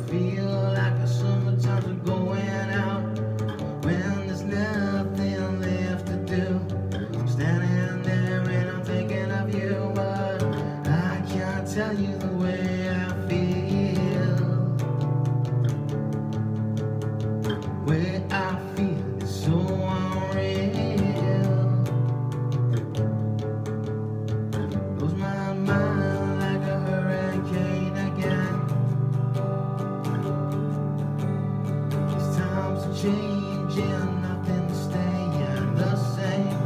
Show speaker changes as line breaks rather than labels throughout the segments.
feel like the summertimes are going out, when there's nothing left to do. I'm standing there and I'm thinking of you, but I can't tell you the way I feel. Way I feel is so unreal. Blows my mind like a hurricane again. These times are changing, nothing's staying the same.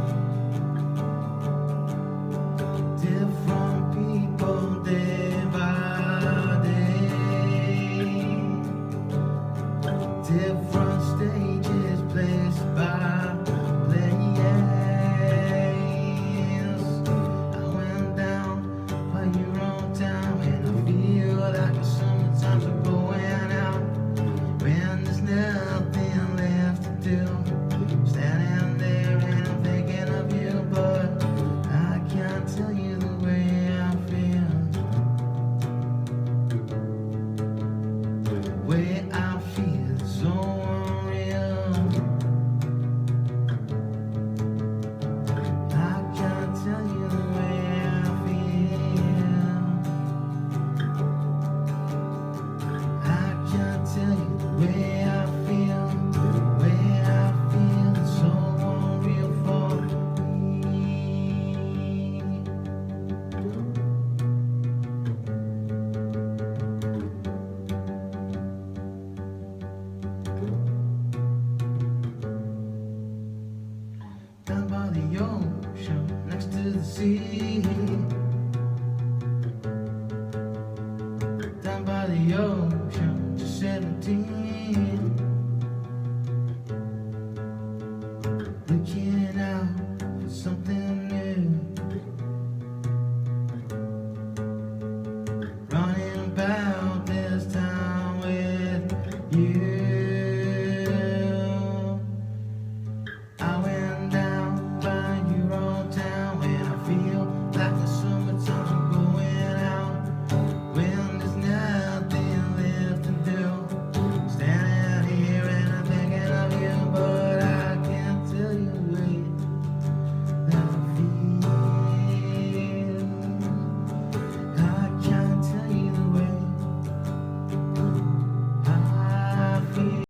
Different people day by day. Different stages, place by place. I went down by your own town, and I feel like the summertimes are going out, when there's nothing left to do. Standing there and I'm thinking of you, but I can't tell you the way I feel. Way I feel is so unreal. I can't tell you the way I feel. I can't tell you the way I feel. Way I feel is so unreal for me. Down by the ocean, next to the sea. Down by the ocean, just 17.